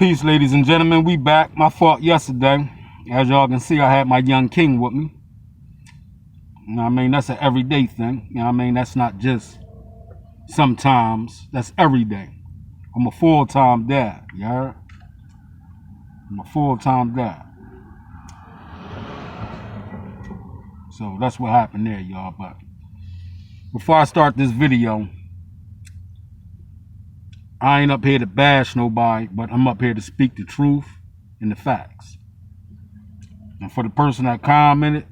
Peace, ladies and gentlemen. We back. My fault yesterday. As y'all can see, I had my young king with me. You know what I mean? That's an everyday thing. You know what I mean? That's not just sometimes. That's every day. I'm a full-time dad. You heard? I'm a full-time dad. So that's what happened there, y'all. But before I start this video, I ain't up here to bash nobody, but I'm up here to speak the truth and the facts. And for the person that commented,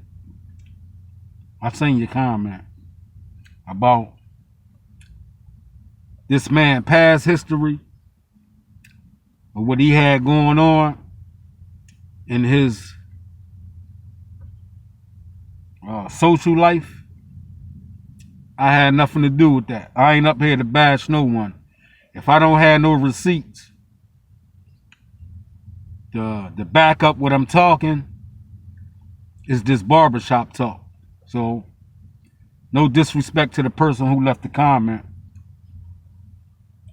I seen your comment about this man past history or what he had going on in his social life. I had nothing to do with that. I ain't up here to bash no one. If I don't have no receipts to back up what I'm talking, it's just barbershop talk. So, no disrespect to the person who left the comment.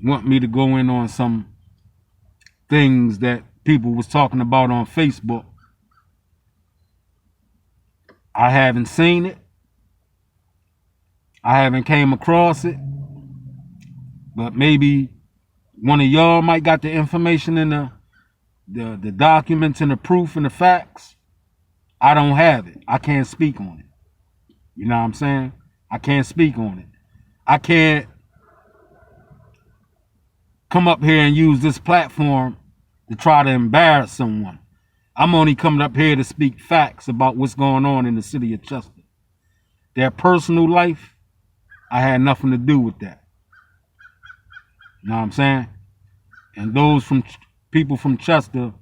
Want me to go in on some things that people was talking about on Facebook. I haven't seen it. I haven't came across it. But maybe one of y'all might got the information and the documents and the proof and the facts. I don't have it. I can't speak on it. You know what I'm saying? I can't speak on it. I can't come up here and use this platform to try to embarrass someone. I'm only coming up here to speak facts about what's going on in the city of Chester. Their personal life, I had nothing to do with that. You know what I'm saying? And those from people from Chester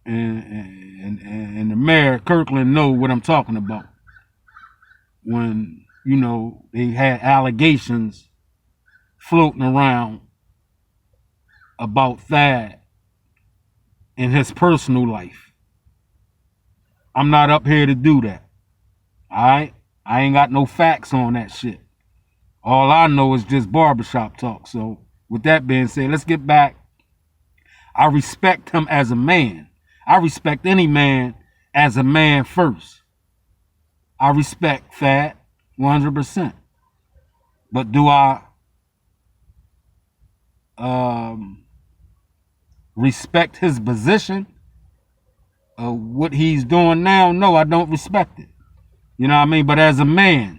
and the mayor, Kirkland, know what I'm talking about. When, you know, they had allegations floating around about Thad in his personal life. I'm not up here to do that. All right? I ain't got no facts on that shit. All I know is just barbershop talk. So with that being said, let's get back. I respect him as a man. I respect any man as a man first. I respect Thad 100%. But do I respect his position of what he's doing now? No, I don't respect it. You know what I mean? But as a man,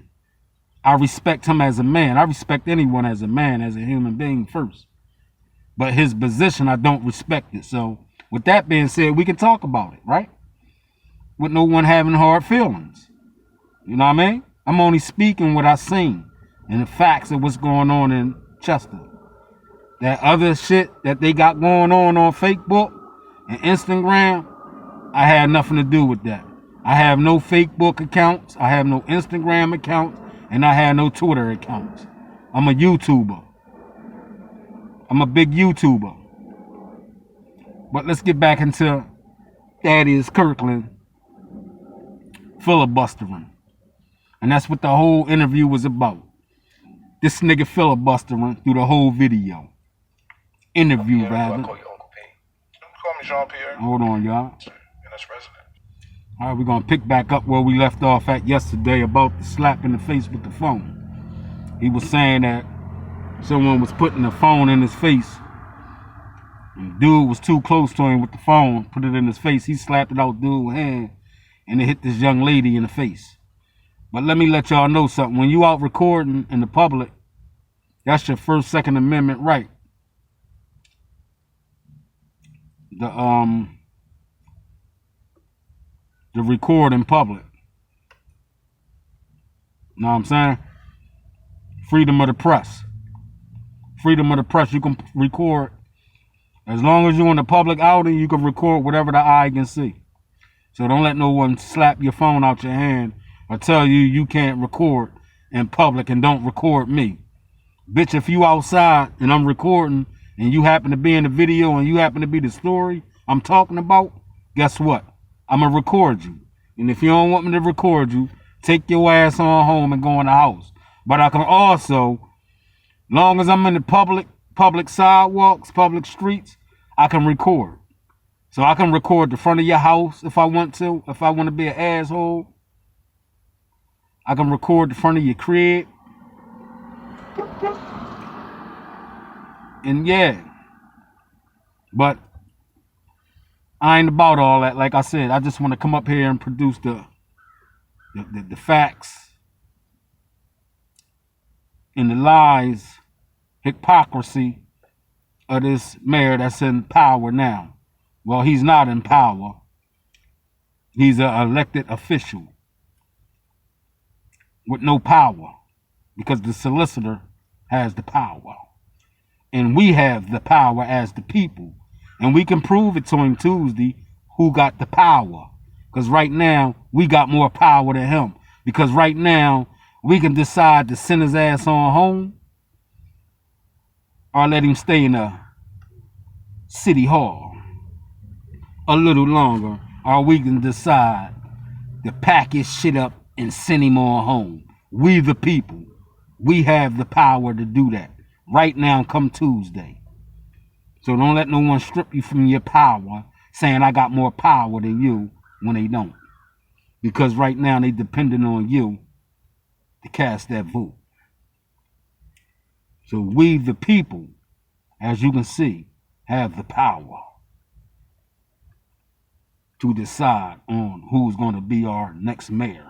I respect him as a man. I respect anyone as a man, as a human being first. But his position, I don't respect it. So with that being said, we can talk about it, right? With no one having hard feelings. You know what I mean? I'm only speaking what I seen and the facts of what's going on in Chester. That other shit that they got going on Facebook and Instagram, I had nothing to do with that. I have no Facebook accounts. I have no Instagram accounts. And I have no Twitter accounts. I'm a YouTuber. I'm a big YouTuber. But let's get back into Thaddeus Kirkland filibustering. And that's what the whole interview was about. This nigga filibustering through the whole video. Interview, rather. I call you Uncle P. Don't call me Jean-Pierre. Hold on, y'all. And that's resident. All right, we're going to pick back up where we left off at yesterday about the slap in the face with the phone. He was saying that someone was putting the phone in his face. And the dude was too close to him with the phone, put it in his face. He slapped it out dude's hand, and it hit this young lady in the face. But let me let y'all know something. When you out recording in the public, that's your First, Second Amendment right. To record in public. Know what I'm saying? Freedom of the press. Freedom of the press. You can record. As long as you're in the public outing, you can record whatever the eye can see. So don't let no one slap your phone out your hand or tell you you can't record in public and don't record me. Bitch, if you outside and I'm recording and you happen to be in the video and you happen to be the story I'm talking about, guess what? I'm going to record you. And if you don't want me to record you, take your ass on home and go in the house. But I can also, long as I'm in the public sidewalks, public streets, I can record. So I can record the front of your house if I want to. If I want to be an asshole, I can record the front of your crib. And yeah, but I ain't about all that. Like I said, I just want to come up here and produce the facts and the lies, hypocrisy of this mayor that's in power now. Well, he's not in power. He's an elected official with no power because the solicitor has the power. And we have the power as the people. And we can prove it to him Tuesday who got the power. Because right now, we got more power than him. Because right now, we can decide to send his ass on home or let him stay in a city hall a little longer. Or we can decide to pack his shit up and send him on home. We the people. We have the power to do that. Right now, come Tuesday. So don't let no one strip you from your power, saying I got more power than you when they don't. Because right now they depending on you to cast that vote. So we the people, as you can see, have the power to decide on who's going to be our next mayor.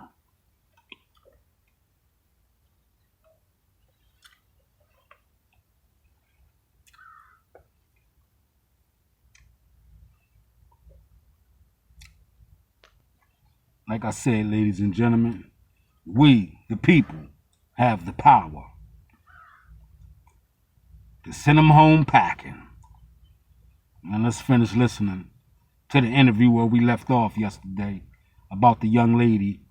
Like I said, ladies and gentlemen, we, the people, have the power to send them home packing. And let's finish listening to the interview where we left off yesterday about the young lady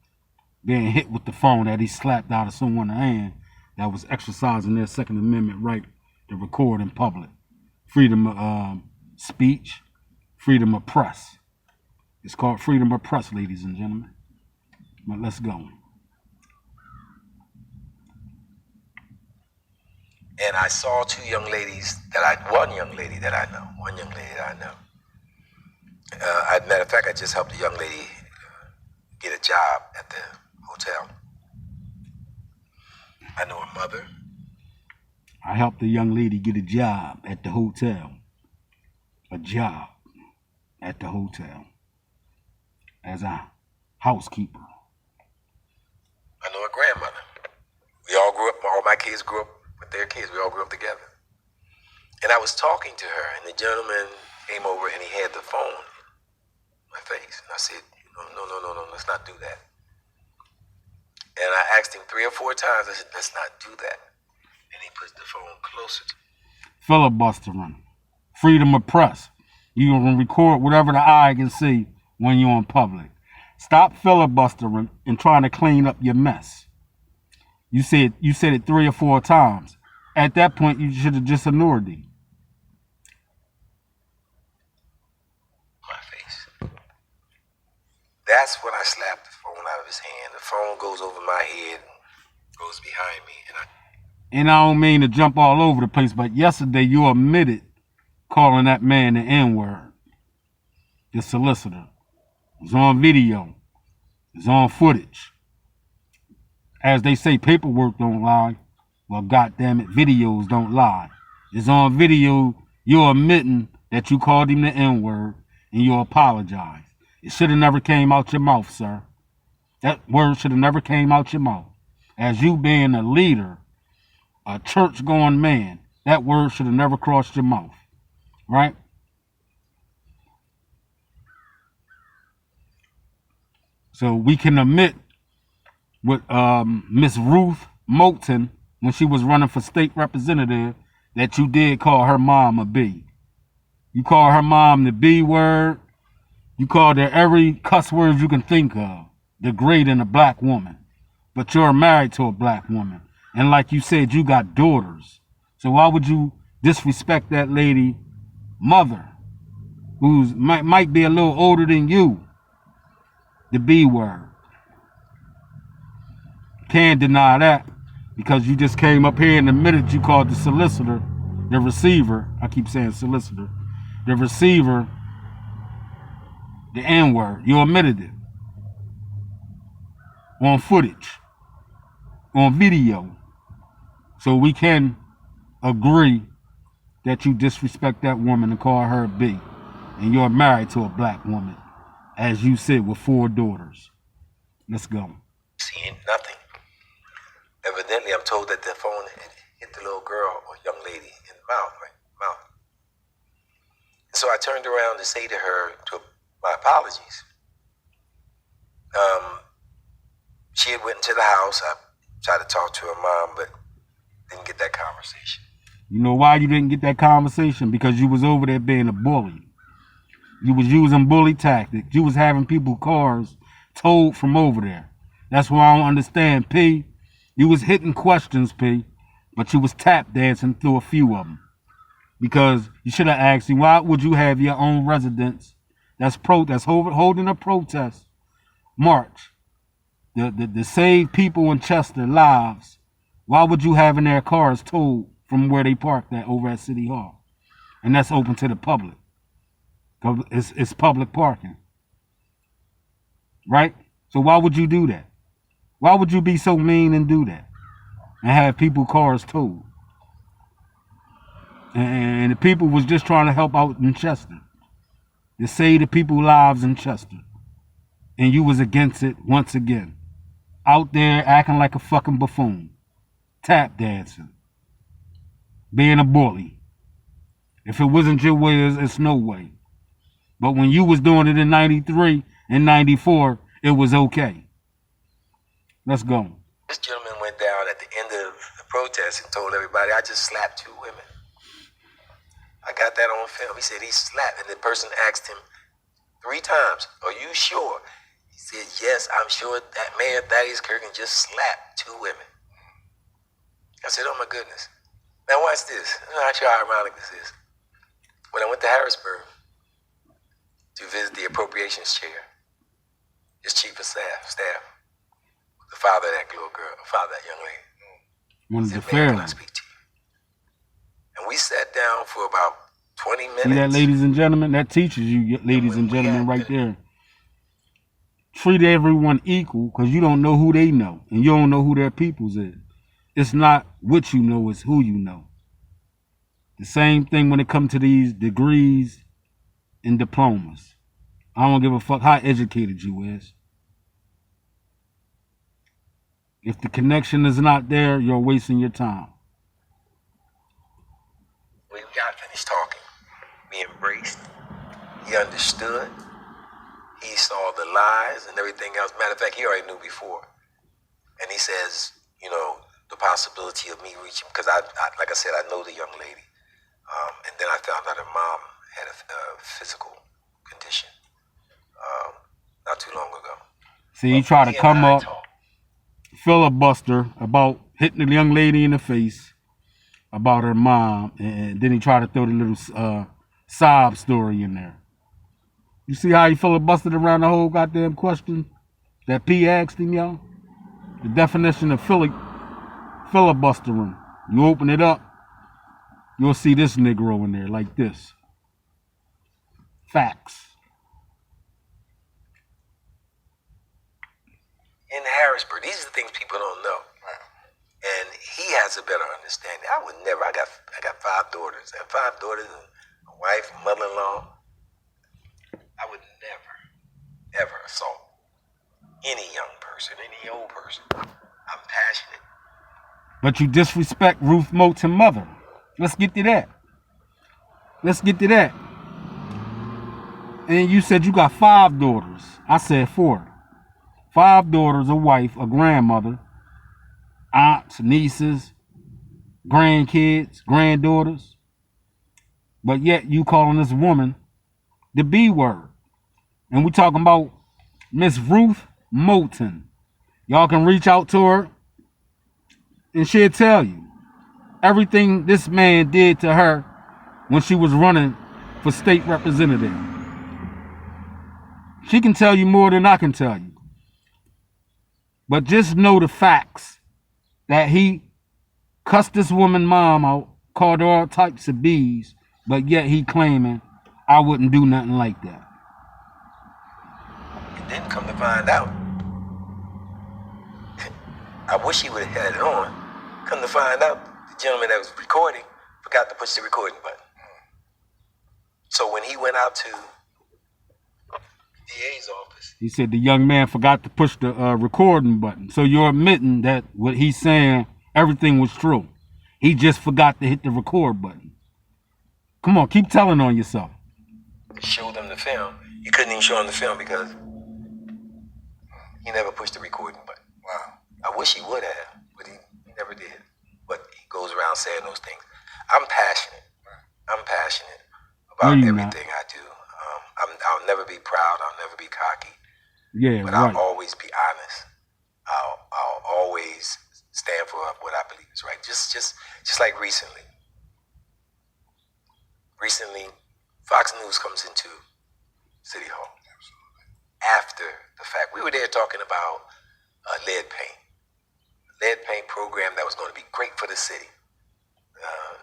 being hit with the phone that he slapped out of someone's hand that was exercising their Second Amendment right to record in public. Freedom of speech, freedom of press. It's called freedom of press, ladies and gentlemen. But let's go. And I saw one young lady that I know. As a matter of fact, I just helped a young lady get a job at the hotel. I know her mother. I helped a young lady get a job at the hotel. A job at the hotel. As a housekeeper. I know her grandmother. We all grew up, all my kids grew up with their kids. We all grew up together. And I was talking to her, and the gentleman came over and he had the phone in my face. And I said, no, let's not do that. And I asked him 3 or 4 times, I said, let's not do that. And he put the phone closer to me. Filibustering. Freedom of press. You can record whatever the eye can see when you're in public. Stop filibustering and trying to clean up your mess. You said it 3 or 4 times. At that point, you should have just ignored it. My face. That's when I slapped the phone out of his hand. The phone goes over my head and goes behind me. And I don't mean to jump all over the place, but yesterday you admitted calling that man the N-word. The solicitor. It's on video. It's on footage. As they say, paperwork don't lie. Well, goddamn it, videos don't lie. It's on video. You're admitting that you called him the N-word and you apologize. It should have never came out your mouth, sir. That word should have never came out your mouth. As you being a leader, a church-going man, that word should have never crossed your mouth. Right? So we can admit with Miss Ruth Moulton, when she was running for state representative, that you did call her mom a B. You called her mom the B word. You called her every cuss word you can think of, degrading a black woman. But you're married to a black woman. And like you said, you got daughters. So why would you disrespect that lady mother, who's might be a little older than you? The B word. Can't deny that because you just came up here and admitted you called the solicitor, the receiver, I keep saying solicitor, the receiver the N-word. You admitted it. On footage. On video. So we can agree that you disrespect that woman and call her a B. And you're married to a black woman, as you said, with 4 daughters. Let's go. Seeing nothing. Evidently, I'm told that the phone hit the little girl or young lady in the mouth, right? Mouth. And so I turned around to say to her, my apologies. She had went into the house. I tried to talk to her mom, but didn't get that conversation. You know why you didn't get that conversation? Because you was over there being a bully. You was using bully tactics. You was having people's cars towed from over there. That's why I don't understand, P. You was hitting questions, P, but you was tap dancing through a few of them. Because you should have asked me, why would you have your own residents that's holding a protest march to save people in Chester lives? Why would you have in their cars towed from where they parked at over at City Hall? And that's open to the public. It's public parking. Right? So why would you do that? Why would you be so mean and do that? And have people cars towed? And the people was just trying to help out in Chester. To save the people's lives in Chester. And you was against it once again. Out there acting like a fucking buffoon. Tap dancing. Being a bully. If it wasn't your way, it's no way. But when you was doing it in 93 and 94, it was okay. Let's go. This gentleman went down at the end of the protest and told everybody, I just slapped 2 women. I got that on film. He said he slapped, and the person asked him 3 times, are you sure? He said, yes, I'm sure that Mayor Thaddeus Kirkland just slapped 2 women. I said, oh my goodness. Now watch this. I'm not sure how ironic this is. When I went to Harrisburg to visit the appropriations chair, his chief of staff, the father of that little girl, father of that young lady. One of the said, "Mayor, can I pharaohs. speak to you?" And we sat down for about 20 minutes. See that, ladies and gentlemen? That teaches you, ladies and gentlemen, right there. Treat everyone equal, because you don't know who they know. And you don't know who their peoples is. It's not what you know, it's who you know. The same thing when it comes to these degrees and diplomas. I don't give a fuck how educated you is. If the connection is not there, you're wasting your time. We got finished talking. We embraced. He understood. He saw the lies and everything else. Matter of fact, he already knew before. And he says, you know, the possibility of me reaching, because like I said, I know the young lady. And then I found out her mom had a physical condition not too long ago. See, he tried to come up, filibuster about hitting the young lady in the face about her mom, and then he tried to throw the little sob story in there. You see how he filibustered around the whole goddamn question that P asked him, y'all? The definition of filibustering. You open it up, you'll see this Negro in there like this. Facts. In Harrisburg, these are the things people don't know. And he has a better understanding. I would never, I got 5 daughters. I have 5 daughters and a wife, mother-in-law. I would never, ever assault any young person, any old person. I'm passionate. But you disrespect Ruth Moulton's mother. Let's get to that. Let's get to that. And you said you got 5 daughters. I said 4. 5 daughters, a wife, a grandmother, aunts, nieces, grandkids, granddaughters. But yet you calling this woman the B word. And we talking about Miss Ruth Moulton. Y'all can reach out to her and she'll tell you everything this man did to her when she was running for state representative. She can tell you more than I can tell you. But just know the facts that he cussed this woman mom out, called her all types of B's, but yet he claiming I wouldn't do nothing like that. And then come to find out, I wish he would have had it on. Come to find out, the gentleman that was recording forgot to push the recording button. So when he went out to the DA's office, He said the young man forgot to push the recording button. So you're admitting that what he's saying, everything was true. He just forgot to hit the record button. Come on, keep telling on yourself. showed them the film. You couldn't even show him the film because he never pushed the recording button. Wow. I wish he would have, but he never did. But he goes around saying those things. I'm passionate. I'm passionate about everything I do. I'll never be proud. I'll never be cocky. Yeah, but right. I'll always be honest. I'll always stand for what I believe is right. Just like recently. Recently, Fox News comes into City Hall. After the fact, we were there talking about lead paint. Lead paint program that was going to be great for the city.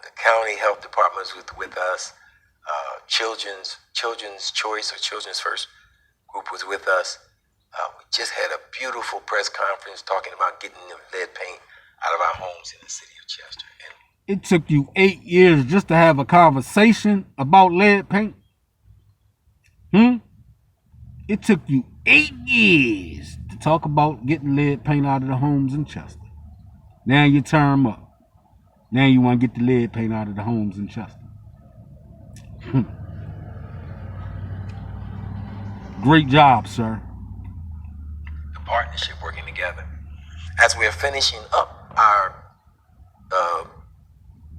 The county health department was with us. Children's Choice or Children's First group was with us. We just had a beautiful press conference talking about getting the lead paint out of our homes in the city of Chester. And it took you 8 years just to have a conversation about lead paint? It took you 8 years to talk about getting lead paint out of the homes in Chester. Now you term up. Now you want to get the lead paint out of the homes in Chester. Great job, sir. the partnership working together. As we're finishing up our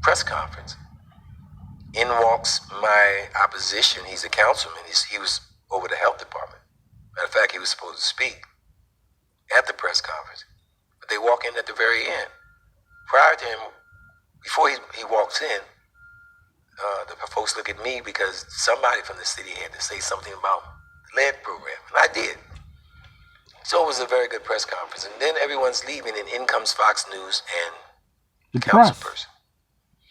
press conference, in walks my opposition. He's a councilman. He was over the health department. Matter of fact, he was supposed to speak at the press conference. But they walk in at the very end. Prior to him, before he walks in, the folks look at me because somebody from the city had to say something about the lead program. And I did. So it was a very good press conference. And then everyone's leaving, and in comes Fox News and The council press. person.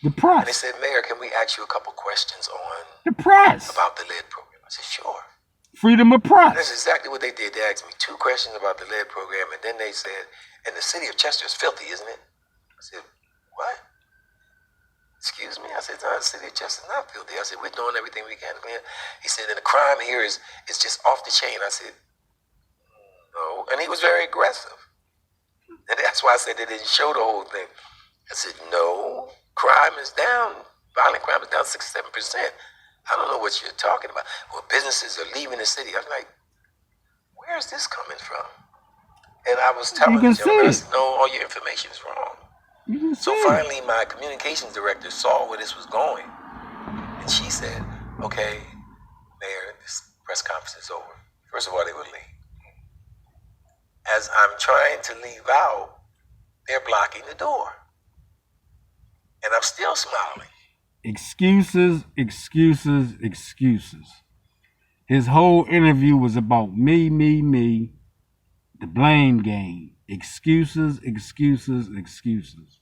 The And they press. said, Mayor, can we ask you a couple questions on The press. about the lead program? I said, sure. Freedom of That's press. exactly what they did. They asked me 2 questions about the lead program, and then they said, and the city of Chester is filthy, isn't it? I said, what? Excuse me? I said, no, the city of Chester is not filthy. I said, we're doing everything we can to clean it. He said, and the crime here is just off the chain. I said, no. And he was very aggressive. And that's why I said they didn't show the whole thing. I said, no, crime is down. Violent crime is down 6-7%. I don't know what you're talking about. Well, businesses are leaving the city. I'm like, where is this coming from? And I was telling can the gentleman, I see it. said, no, all your information is wrong. You can So see it. finally, my communications director saw where this was going. And she said, okay, Mayor, this press conference is over. First of all, they were late. As I'm trying to leave out, they're blocking the door. And I'm still smiling. Excuses, excuses, excuses. His whole interview was about me, the blame game. Excuses, excuses, excuses.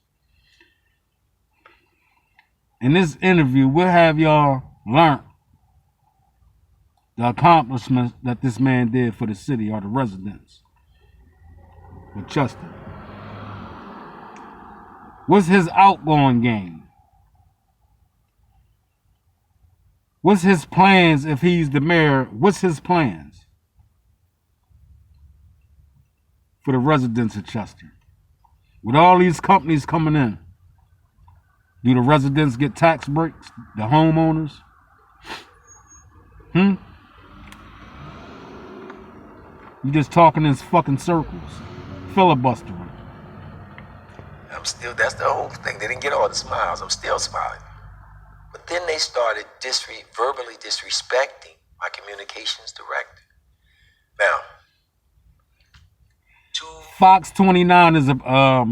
In this interview, we'll have y'all learn the accomplishments that this man did for the city or the residents of Chester. What's his outgoing game? What's his plans if he's the mayor? What's his plans for the residents of Chester? With all these companies coming in, do the residents get tax breaks? The homeowners? You just talking in fucking circles, filibustering. That's the whole thing. They didn't get all the smiles. I'm still smiling. But then they started verbally disrespecting my communications director. Now, Fox 29 is a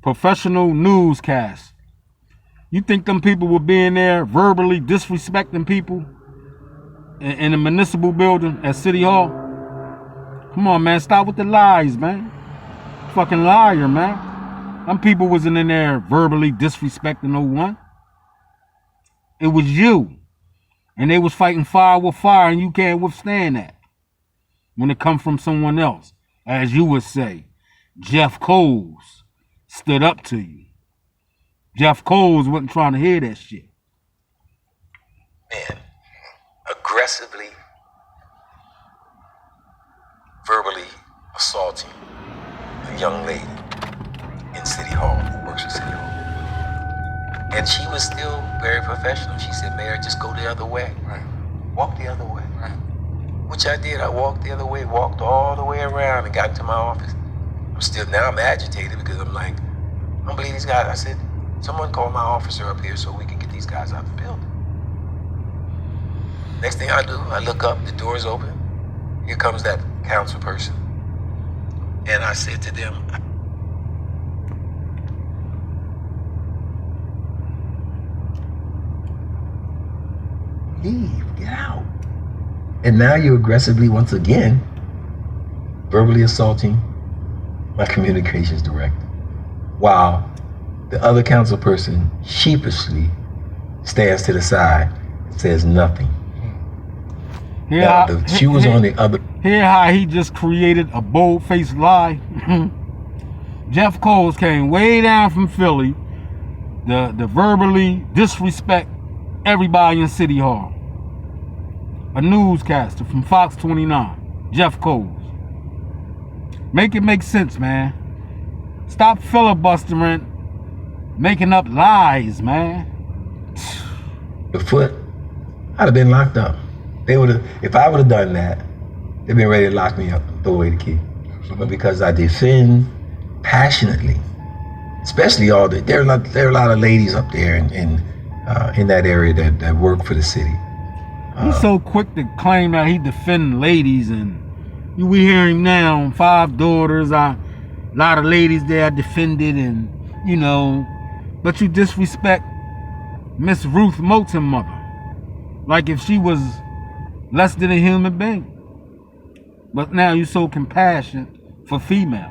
professional newscast. You think them people will be in there verbally disrespecting people in a municipal building at City Hall? Come on, man. Stop with the lies, man. Fucking liar, man. Them people wasn't in there verbally disrespecting no one. It was you. And they was fighting fire with fire, and you can't withstand that when it comes from someone else. As you would say, Jeff Coles stood up to you. Jeff Coles wasn't trying to hear that shit. Man, aggressively, verbally assaulting a young lady in City Hall, who works at City Hall. And she was still very professional. She said, Mayor, just go the other way. Right. Walk the other way. Right. Which I did. I walked the other way, walked all the way around and got into my office. I'm agitated because I'm like, I don't believe these guys. I said, someone call my officer up here so we can get these guys out the building. Next thing I do, I look up, the door's open. Here comes that council person. And I said to them, leave, get out. And now you're aggressively, once again, verbally assaulting my communications director, while the other council person sheepishly stands to the side and says nothing. She was on the other. Hear how he just created a bold-faced lie? Jeff Coles came way down from Philly to verbally disrespect everybody in City Hall. A newscaster from Fox 29, Jeff Coles. Make it make sense, man. Stop filibustering, making up lies, man. The foot, I'd have been locked up. They would have, if I would have done that, they'd been ready to lock me up, throw away the key. But because I defend passionately, especially there are a lot of ladies up there in that area that work for the city. He's so quick to claim that he defend ladies, and we hear him now, 5 daughters, a lot of ladies there defended, and but you disrespect Miss Ruth Moulton mother, like if she was less than a human being. But now you're so compassionate for females.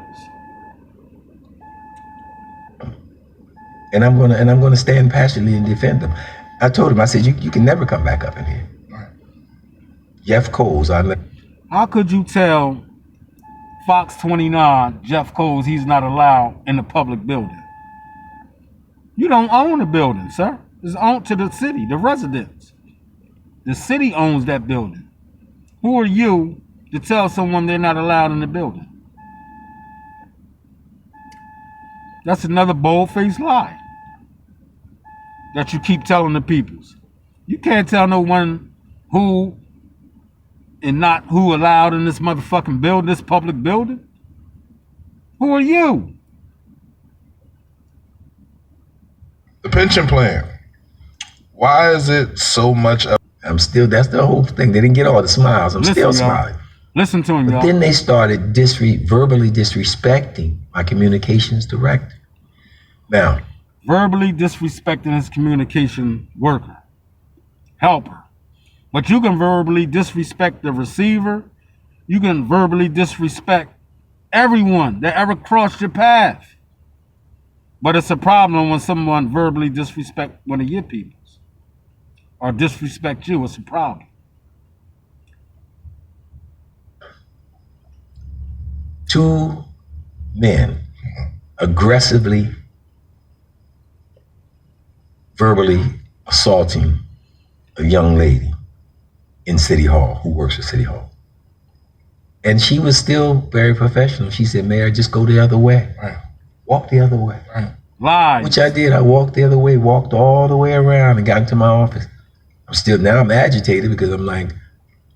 And I'm gonna stand passionately and defend them. I told him, I said, you can never come back up in here. Jeff Coles, how could you tell Fox 29, Jeff Coles, he's not allowed in the public building? You don't own the building, sir. It's owned to the city, the residents. The city owns that building. Who are you to tell someone they're not allowed in the building? That's another bold-faced lie that you keep telling the peoples. You can't tell no one who and not who allowed in this motherfucking building, this public building. Who are you? The pension plan. Why is it so much of... that's the whole thing. They didn't get all the smiles. I'm still smiling. Listen to him, but y'all. Then they started verbally disrespecting my communications director. Now, verbally disrespecting his communication worker, helper. But you can verbally disrespect the receiver. You can verbally disrespect everyone that ever crossed your path. But it's a problem when someone verbally disrespect one of your peoples or disrespect you. It's a problem. Two men aggressively, verbally assaulting a young lady in City Hall, who works at City Hall. And she was still very professional. She said, Mayor, just go the other way. Right. Walk the other way. Right. Lies. Which I did. I walked the other way, walked all the way around and got into my office. I'm agitated because I'm like, I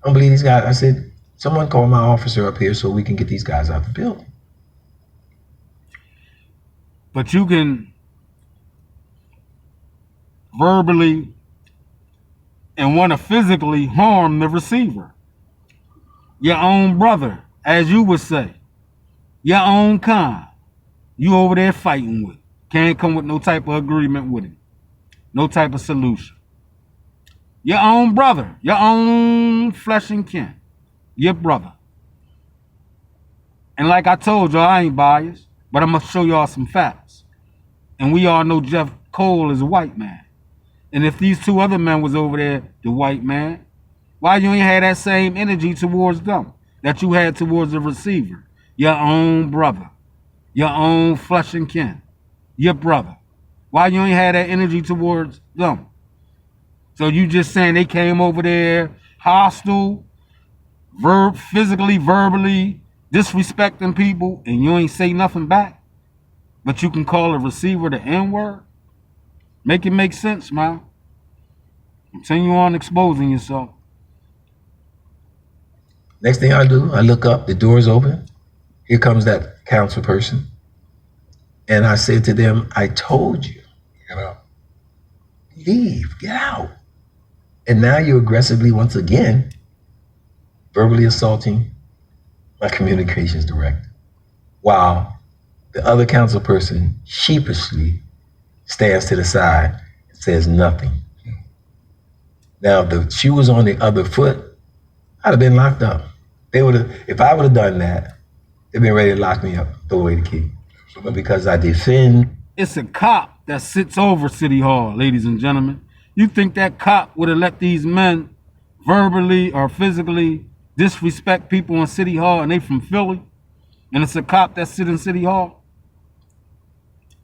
don't believe these guys. I said, someone call my officer up here so we can get these guys out the building. But you can verbally and want to physically harm the receiver. Your own brother, as you would say. Your own kind. You over there fighting with. Can't come with no type of agreement with him. No type of solution. Your own brother. Your own flesh and kin. Your brother. And like I told y'all, I ain't biased, but I'm going to show y'all some facts. And we all know Jeff Cole is a white man. And if these two other men was over there, the white man, why you ain't had that same energy towards them that you had towards the receiver? Your own brother, your own flesh and kin, your brother. Why you ain't had that energy towards them? So you just saying they came over there hostile, physically, verbally, disrespecting people, and you ain't say nothing back? But you can call a receiver the N-word? Make it make sense, man. Continue on exposing yourself. Next thing I do, I look up, the door's open. Here comes that council person. And I said to them, I told you, leave, get out. And now you're aggressively, once again, verbally assaulting my communications director, while the other council person sheepishly stands to the side and says nothing. Now, if the shoe was on the other foot, I'd have been locked up. They would have, if I would have done that, they'd been ready to lock me up, throw away the key. But because I defend. It's a cop that sits over City Hall, ladies and gentlemen. You think that cop would have let these men verbally or physically disrespect people in City Hall, and they from Philly? And it's a cop that sit in City Hall?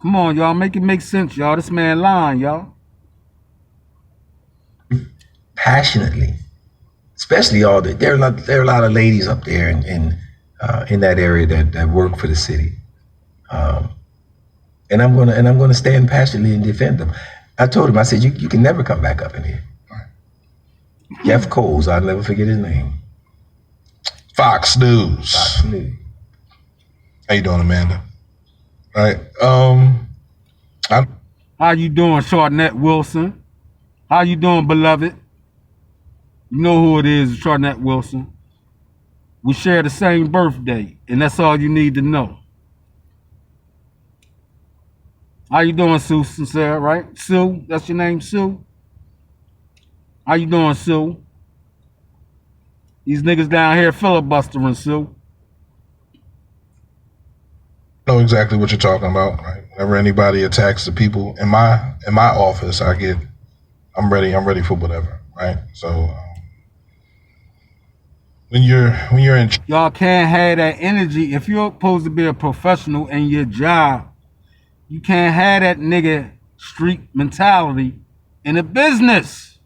Come on, y'all, make it make sense, y'all. This man lying, y'all. Passionately, especially all the, there are a lot of ladies up there in that area that work for the city, and I'm gonna stand passionately and defend them. I told him, I said, you can never come back up in here. Jeff Coles, I'll never forget his name. Fox News. Fox News. How you doing, Amanda? All right. How you doing, Charnette Wilson? How you doing, beloved? You know who it is, Charnette Wilson. We share the same birthday, and that's all you need to know. How you doing, Sue Sincere, right? Sue, that's your name, Sue? How you doing, Sue? These niggas down here filibustering, Sue. I know exactly what you're talking about. Right? Whenever anybody attacks the people in my office, I'm ready for whatever, right? So when you're in, y'all can't have that energy. If you're supposed to be a professional in your job, you can't have that nigga street mentality in a business.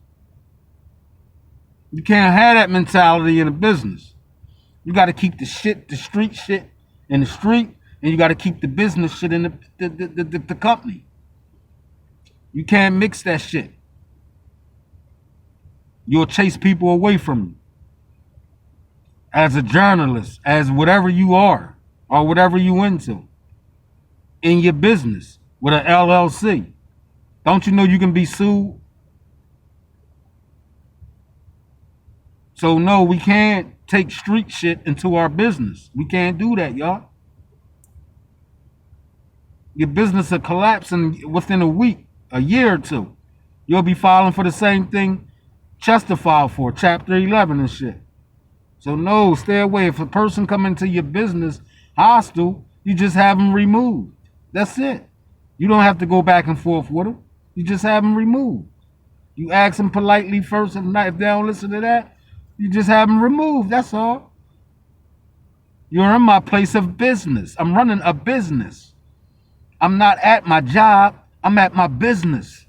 You can't have that mentality in a business. You got to keep the street shit in the street, and you got to keep the business shit in the company. You can't mix that shit. You'll chase people away from you. As a journalist, as whatever you are, or whatever you into, in your business, with an LLC. Don't you know you can be sued? So no, we can't take street shit into our business. We can't do that, y'all. Your business will collapse within a week, a year or two. You'll be filing for the same thing Chester filed for, Chapter 11 and shit. So no, stay away. If a person come into your business hostile, you just have them removed. That's it. You don't have to go back and forth with them. You just have them removed. You ask them politely first, and if they don't listen to that, you just have them removed. That's all. You're in my place of business. I'm running a business. I'm not at my job. I'm at my business.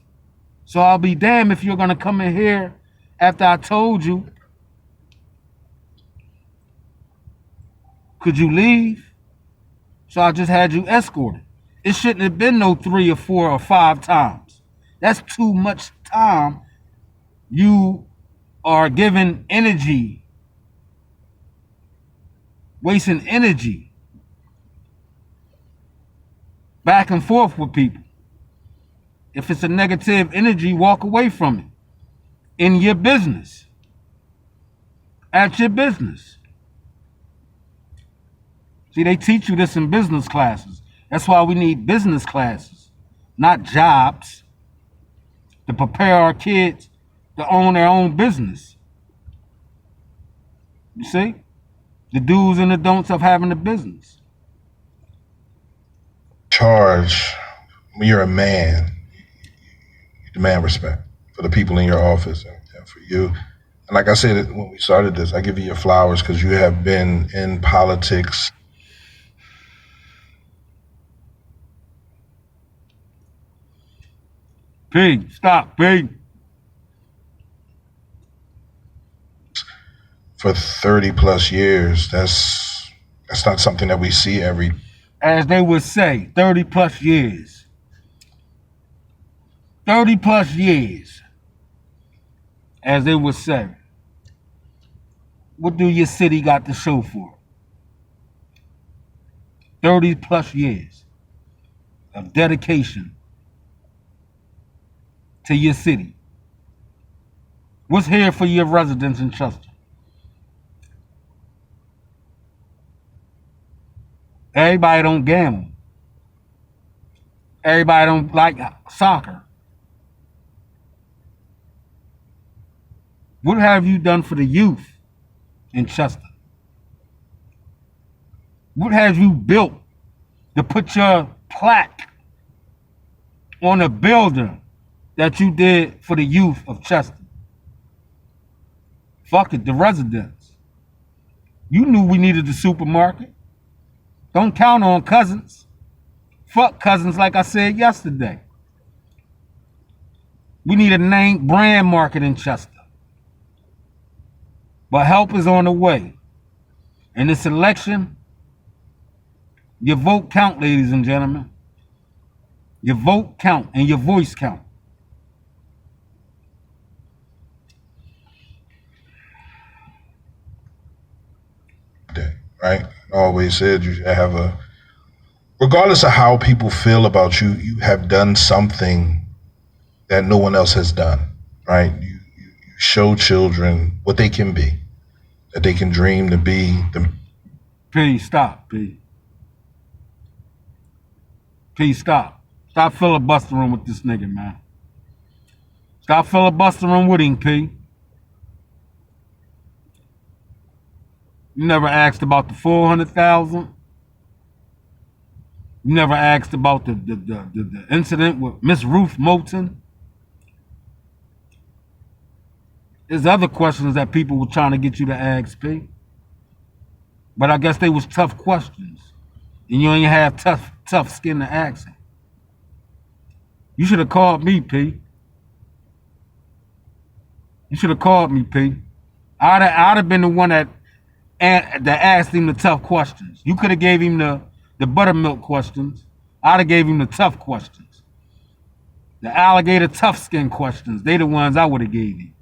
So I'll be damned if you're going to come in here after I told you. Could you leave? So I just had you escorted. It shouldn't have been no 3 or 4 or 5 times. That's too much time. You are giving energy, wasting energy back and forth with people. If it's a negative energy, walk away from it. In your business. At your business. See, they teach you this in business classes. That's why we need business classes, not jobs, to prepare our kids to own their own business. You see? The do's and the don'ts of having a business. Charge, when you're a man, you demand respect. for the people in your office and for you. And like I said when we started this, I give you your flowers because you have been in politics. P, stop, P. For 30 plus years. That's not something that we see every. As they would say, 30 plus years. 30 plus years. As they would say. What do your city got to show for it? 30 plus years of dedication to your city. What's here for your residents in Chester? Everybody don't gamble. Everybody don't like soccer. What have you done for the youth in Chester? What have you built to put your plaque on a building that you did for the youth of Chester? Fuck it, the residents. You knew we needed the supermarket. Don't count on Cousins. Fuck Cousins, like I said yesterday. We need a name brand market in Chester. But help is on the way. In this election, your vote count, ladies and gentlemen. Your vote count and your voice count. Right? I always said you have a, regardless of how people feel about you, you have done something that no one else has done, right? You show children what they can be, that they can dream to be. Please stop, P. Please stop. Stop filibustering with this nigga, man. Stop filibustering with him, P. You never asked about the 400,000. You never asked about the incident with Miss Ruth Moulton. There's other questions that people were trying to get you to ask, P. But I guess they was tough questions. And you ain't have tough skin to ask it. You should have called me, P. You should have called me, P. I'd have been the one that asked him the tough questions. You could have gave him the buttermilk questions. I'd have gave him the tough questions. The alligator tough skin questions. They the ones I would have gave him.